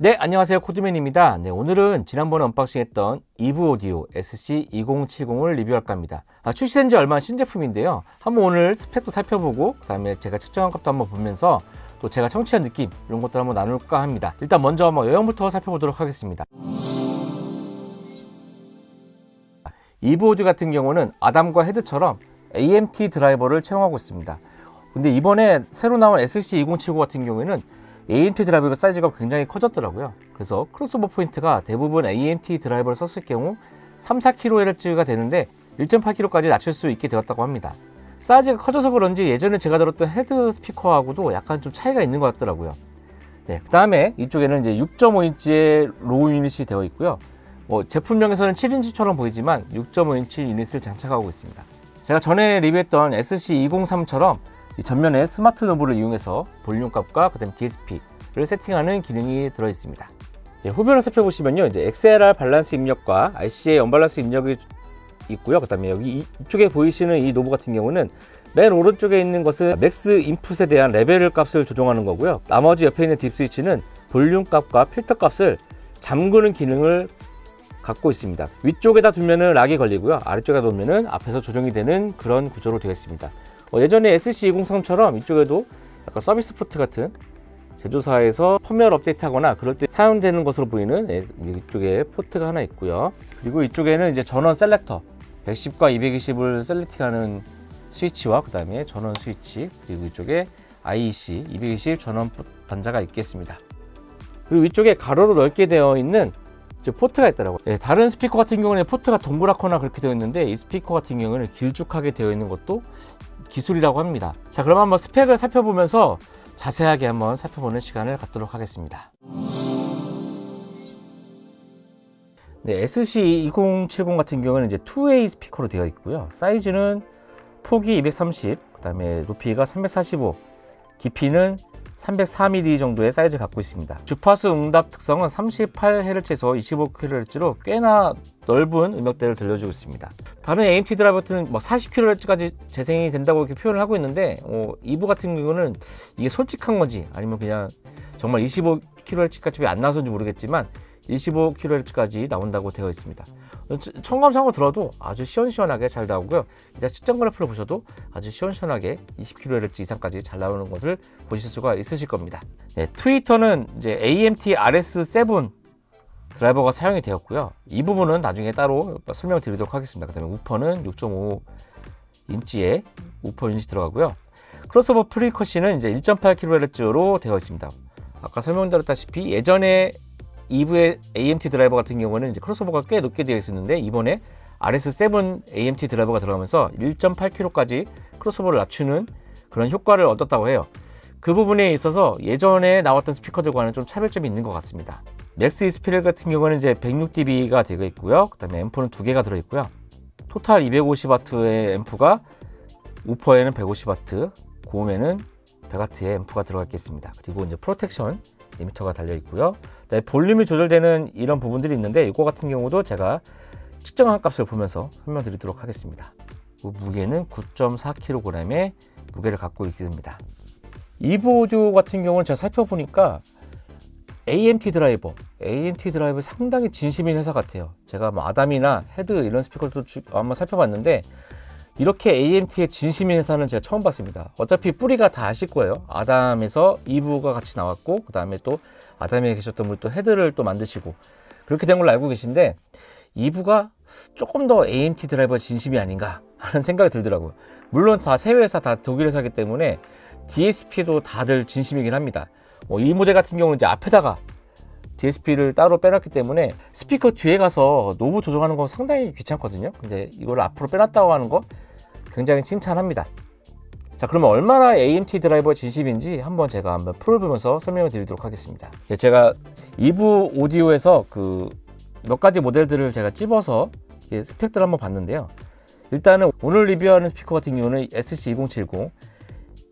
네, 안녕하세요. 코드맨입니다. 네, 오늘은 지난번에 언박싱했던 이브 오디오 SC2070을 리뷰할까 합니다. 출시된 지 얼마 안 신제품인데요. 한번 오늘 스펙도 살펴보고 그 다음에 제가 측정한 값도 한번 보면서 또 제가 청취한 느낌 이런 것들 한번 나눌까 합니다. 일단 먼저 한번 외형부터 살펴보도록 하겠습니다. 이브 오디오 같은 경우는 아담과 헤드처럼 AMT 드라이버를 채용하고 있습니다. 근데 이번에 새로 나온 SC2070 같은 경우에는 AMT 드라이버 사이즈가 굉장히 커졌더라고요. 그래서 크로스오버 포인트가 대부분 AMT 드라이버를 썼을 경우 3-4kHz가 되는데 1.8kHz까지 낮출 수 있게 되었다고 합니다. 사이즈가 커져서 그런지 예전에 제가 들었던 헤드 스피커하고도 약간 좀 차이가 있는 것 같더라고요. 네, 그 다음에 이쪽에는 이제 6.5인치의 로우 유닛이 되어 있고요. 제품명에서는 7인치처럼 보이지만 6.5인치 유닛을 장착하고 있습니다. 제가 전에 리뷰했던 SC203처럼 이 전면에 스마트 노브를 이용해서 볼륨 값과 그다음 DSP를 세팅하는 기능이 들어 있습니다. 후면을 살펴보시면요, 이제 XLR 밸런스 입력과 RCA 언밸런스 입력이 있고요. 그다음에 여기 이쪽에 보이시는 이 노브 같은 경우는 맨 오른쪽에 있는 것은 맥스 인풋에 대한 레벨 값을 조정하는 거고요. 나머지 옆에 있는 딥 스위치는 볼륨 값과 필터 값을 잠그는 기능을 갖고 있습니다. 위쪽에다 두면은 락이 걸리고요. 아래쪽에다 놓으면은 앞에서 조정이 되는 그런 구조로 되어 있습니다. 예전에 SC203처럼 이쪽에도 약간 서비스 포트 같은 제조사에서 펌웨어 업데이트 하거나 그럴 때 사용되는 것으로 보이는 이쪽에 포트가 하나 있고요. 그리고 이쪽에는 이제 전원 셀렉터 110과 220을 셀렉팅하는 스위치와 그 다음에 전원 스위치, 그리고 이쪽에 IEC 220 전원 단자가 있겠습니다. 그리고 이쪽에 가로로 넓게 되어 있는 포트가 있더라고요. 다른 스피커 같은 경우는 포트가 동그랗거나 그렇게 되어 있는데 이 스피커 같은 경우는 길쭉하게 되어 있는 것도 기술이라고 합니다. 자, 그럼 한번 스펙을 살펴보면서 자세하게 한번 살펴보는 시간을 갖도록 하겠습니다. 네, SC2070 같은 경우는 이제 2way 스피커로 되어 있고요. 사이즈는 폭이 230, 그 다음에 높이가 345, 깊이는 304mm 정도의 사이즈를 갖고 있습니다. 주파수 응답 특성은 38Hz에서 25kHz로 꽤나 넓은 음역대를 들려주고 있습니다. 다른 AMT 드라이버는 40kHz까지 재생이 된다고 이렇게 표현을 하고 있는데 이브 같은 경우는 이게 솔직한 건지 아니면 그냥 정말 25kHz까지 왜 안 나서는지 모르겠지만 25kHz까지 나온다고 되어 있습니다. 청감상으로 들어도 아주 시원시원하게 잘 나오고요. 이제 측정 그래프를 보셔도 아주 시원시원하게 20kHz 이상까지 잘 나오는 것을 보실 수가 있으실 겁니다. 네, 트위터는 이제 AMT RS7 드라이버가 사용이 되었고요. 이 부분은 나중에 따로 설명드리도록 하겠습니다. 그 다음에 우퍼는 6.5인치의 우퍼 유닛이 들어가고요. 크로스오버 프리쿼시는 이제 1.8kHz로 되어 있습니다. 아까 설명드렸다시피 예전에 이브의 AMT 드라이버 같은 경우는 이제 크로스오버가 꽤 높게 되어 있었는데 이번에 RS7 AMT 드라이버가 들어가면서 1.8kHz까지 크로스오버를 낮추는 그런 효과를 얻었다고 해요. 그 부분에 있어서 예전에 나왔던 스피커들과는 좀 차별점이 있는 것 같습니다. 맥스 이스피렐 같은 경우는 이제 106dB가 되어 있고요. 그 다음에 앰프는 2개가 들어 있고요. 토탈 250W의 앰프가 우퍼에는 150W, 고음에는 100W의 앰프가 들어가 있겠습니다. 그리고 이제 프로텍션 리미터가 달려 있고요. 볼륨이 조절되는 이런 부분들이 있는데 이거 같은 경우도 제가 측정한 값을 보면서 설명드리도록 하겠습니다. 무게는 9.4kg의 무게를 갖고 있습니다. 이브 오디오 같은 경우는 제가 살펴보니까 AMT 드라이버 상당히 진심인 회사 같아요. 제가 아담이나 헤드 이런 스피커도 한번 살펴봤는데 이렇게 AMT의 진심인 회사는 제가 처음 봤습니다. 어차피 뿌리가 다 아실 거예요. 아담에서 이브가 같이 나왔고 그 다음에 또 아담에 계셨던 분이 또 헤드를 또 만드시고 그렇게 된 걸로 알고 계신데 이브가 조금 더 AMT 드라이버 진심이 아닌가 하는 생각이 들더라고요. 물론 다 새 회사, 다 독일 회사이기 때문에 DSP도 다들 진심이긴 합니다. 이 모델 같은 경우는 이제 앞에다가 DSP를 따로 빼놨기 때문에 스피커 뒤에 가서 노브 조정하는 건 상당히 귀찮거든요. 근데 이걸 앞으로 빼놨다고 하는 거 굉장히 칭찬합니다. 자, 그러면 얼마나 AMT 드라이버 진심인지 제가 한번 프로를 보면서 설명을 드리도록 하겠습니다. 제가 이브 오디오에서 몇 가지 모델들을 제가 찝어서 스펙들을 한번 봤는데요. 일단은 오늘 리뷰하는 스피커 같은 경우는 SC2070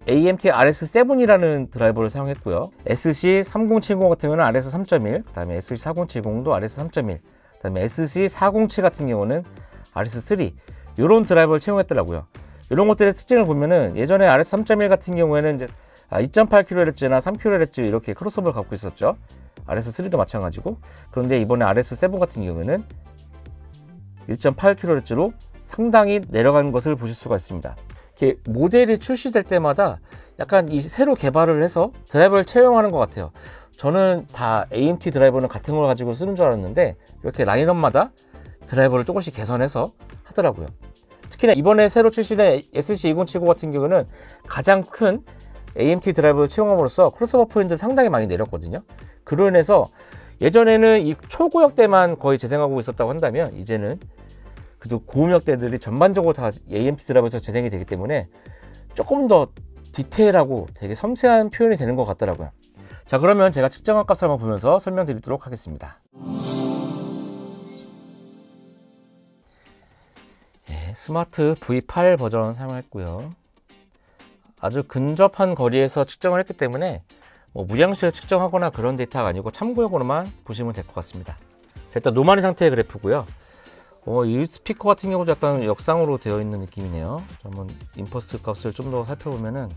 AMT RS7이라는 드라이버를 사용했고요. SC3070 같은 경우는 RS3.1, 그 다음에 SC4070도 RS3.1, 그 다음에 SC407 같은 경우는 RS3 이런 드라이버를 채용했더라고요. 이런 것들의 특징을 보면은 예전에 RS3.1 같은 경우에는 이제 2.8kHz나 3kHz 이렇게 크로스오버를 갖고 있었죠. RS3도 마찬가지고. 그런데 이번에 RS7 같은 경우에는 1.8kHz로 상당히 내려간 것을 보실 수가 있습니다. 이렇게 모델이 출시될 때마다 약간 이 새로 개발을 해서 드라이버를 채용하는 것 같아요. 저는 다 AMT 드라이버는 같은 걸 가지고 쓰는 줄 알았는데 이렇게 라인업마다 드라이버를 조금씩 개선해서 하더라고요. 특히나 이번에 새로 출시된 SC2079 같은 경우는 가장 큰 AMT 드라이버를 채용함으로써 크로스오버 포인트를 상당히 많이 내렸거든요. 그로 인해서 예전에는 이 초고역대만 거의 재생하고 있었다고 한다면 이제는 그래도 고음역대들이 전반적으로 다 AMT 드라이버에서 재생이 되기 때문에 조금 더 디테일하고 되게 섬세한 표현이 되는 것 같더라고요. 자, 그러면 제가 측정한 값을 한번 보면서 설명드리도록 하겠습니다. 스마트 V8 버전 사용했고요. 아주 근접한 거리에서 측정을 했기 때문에 무리ang시에 측정하거나 그런 데이터가 아니고 참고용으로만 보시면 될 것 같습니다. 자, 일단 노멀 상태의 그래프고요. 이 스피커 같은 경우도 약간 역상으로 되어 있는 느낌이네요. 한번 임퍼스 값을 좀 더 살펴보면은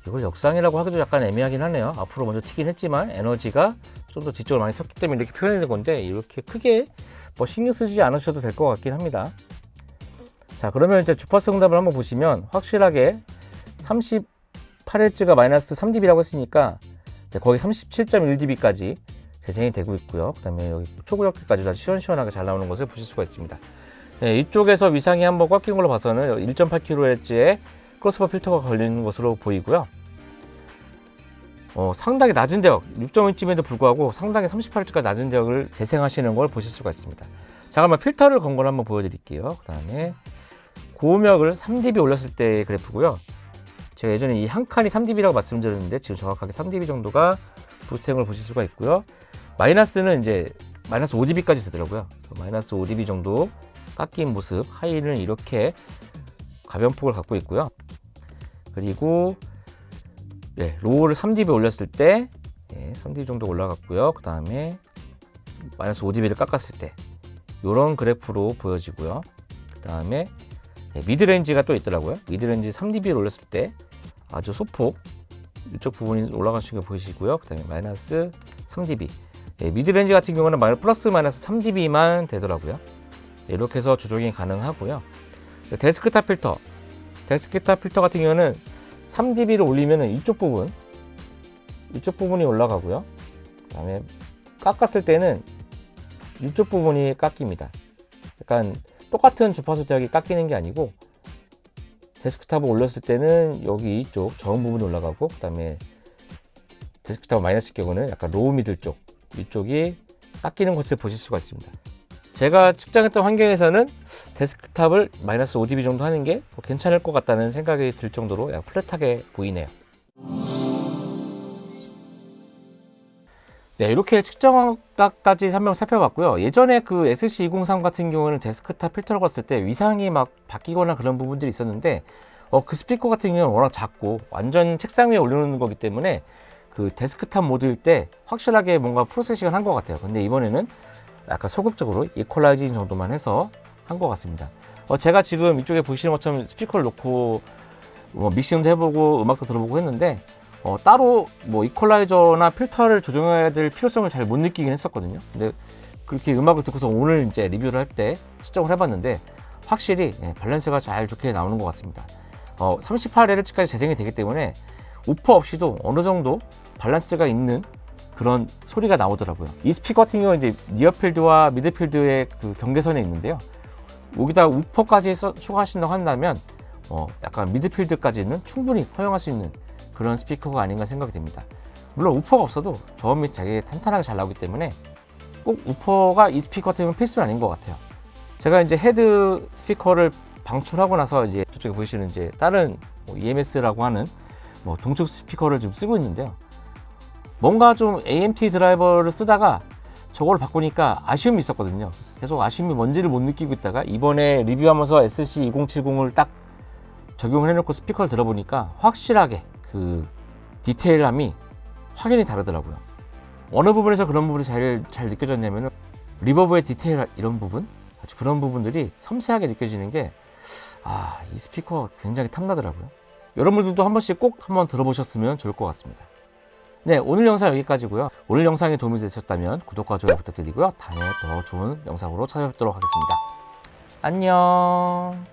이걸 역상이라고 하기도 약간 애매하긴 하네요. 앞으로 먼저 튀긴 했지만 에너지가 좀 더 뒤쪽으로 많이 튀었기 때문에 이렇게 표현이 된 건데 이렇게 크게 신경 쓰지 않으셔도 될 것 같긴 합니다. 자, 그러면 이제 주파수 응답을 한번 보시면 확실하게 38Hz가 마이너스 3dB라고 했으니까 거의 37.1dB까지 재생이 되고 있고요. 그 다음에 여기 초고역대까지도 아주 시원시원하게 잘 나오는 것을 보실 수가 있습니다. 이쪽에서 위상이 한번 꽉 낀 걸로 봐서는 1.8kHz의 크로스오버 필터가 걸리는 것으로 보이고요. 상당히 낮은 대역, 6.1쯤에도 불구하고 상당히 38Hz까지 낮은 대역을 재생하시는 걸 보실 수가 있습니다. 자, 그러면 필터를 건 걸 한번 보여드릴게요. 그 다음에 고음역을 3dB 올렸을 때의 그래프고요. 제가 예전에 이 한 칸이 3dB라고 말씀드렸는데 지금 정확하게 3dB 정도가 부스팅을 걸 보실 수가 있고요. 마이너스는 이제 마이너스 5dB까지 되더라고요. 마이너스 5dB 정도 깎인 모습, 하이는 이렇게 가변 폭을 갖고 있고요. 그리고 로우를 3dB 올렸을 때 3dB 정도 올라갔고요. 그 다음에 마이너스 5dB를 깎았을 때 이런 그래프로 보여지고요. 그 다음에 미드레인지가 또 있더라고요. 미드레인지 3dB를 올렸을 때 아주 소폭 이쪽 부분이 올라가시는 거 보이시고요. 그 다음에 마이너스 3dB 미드레인지 같은 경우는 플러스 마이너스 3dB만 되더라고요. 이렇게 해서 조정이 가능하고요. 데스크탑 필터 같은 경우는 3dB를 올리면 이쪽 부분이 올라가고요. 그 다음에 깎았을 때는 이쪽 부분이 깎입니다. 약간 똑같은 주파수 대역이 깎이는 게 아니고 데스크탑을 올렸을 때는 여기 이쪽 저음 부분이 올라가고 그 다음에 데스크탑 마이너스 경우는 약간 로우 미들 쪽 이쪽이 깎이는 것을 보실 수가 있습니다. 제가 측정했던 환경에서는 데스크탑을 마이너스 5dB 정도 하는 게 괜찮을 것 같다는 생각이 들 정도로 약간 플랫하게 보이네요. 이렇게 측정값까지 한번 살펴봤고요. 예전에 그 SC203 같은 경우는 데스크탑 필터를 걸었을 때 위상이 막 바뀌거나 그런 부분들이 있었는데 그 스피커 같은 경우는 워낙 작고 완전 책상 위에 올려놓는 거기 때문에 그 데스크탑 모드일 때 확실하게 뭔가 프로세싱을 한 것 같아요. 근데 이번에는 약간 소극적으로 이퀄라이징 정도만 해서 한 것 같습니다. 제가 지금 이쪽에 보시는 것처럼 스피커를 놓고 믹싱도 해보고 음악도 들어보고 했는데 따로 이퀄라이저나 필터를 조정해야 될 필요성을 잘 못 느끼긴 했었거든요. 근데 그렇게 음악을 듣고서 오늘 이제 리뷰를 할 때 측정을 해봤는데 확실히 밸런스가 잘 좋게 나오는 것 같습니다. 38Hz까지 재생이 되기 때문에 우퍼 없이도 어느 정도 밸런스가 있는 그런 소리가 나오더라고요. 이 스피커 같은 경우는 이제 니어필드와 미드필드의 그 경계선에 있는데요. 여기다 우퍼까지 추가하신다고 한다면 약간 미드필드까지는 충분히 허용할 수 있는 그런 스피커가 아닌가 생각이 됩니다. 물론 우퍼가 없어도 저음이 되게 탄탄하게 잘 나오기 때문에 꼭 우퍼가 이 스피커 같은 경우는 필수는 아닌 것 같아요. 제가 이제 헤드 스피커를 방출하고 나서 이제 저쪽에 보이시는 이제 다른 EMS라고 하는 동축 스피커를 좀 쓰고 있는데요. 뭔가 좀 AMT 드라이버를 쓰다가 저걸 바꾸니까 아쉬움이 있었거든요. 계속 아쉬움이 뭔지를 못 느끼고 있다가 이번에 리뷰하면서 SC2070을 딱 적용을 해놓고 스피커를 들어보니까 확실하게 그 디테일함이 확연히 다르더라고요. 어느 부분에서 그런 부분이 잘 느껴졌냐면 리버브의 디테일 이런 부분, 그런 부분들이 섬세하게 느껴지는 게 이 스피커가 굉장히 탐나더라고요. 여러분들도 한 번씩 꼭 한번 들어보셨으면 좋을 것 같습니다. 네, 오늘 영상 여기까지고요. 오늘 영상이 도움이 되셨다면 구독과 좋아요 부탁드리고요. 다음에 더 좋은 영상으로 찾아뵙도록 하겠습니다. 안녕.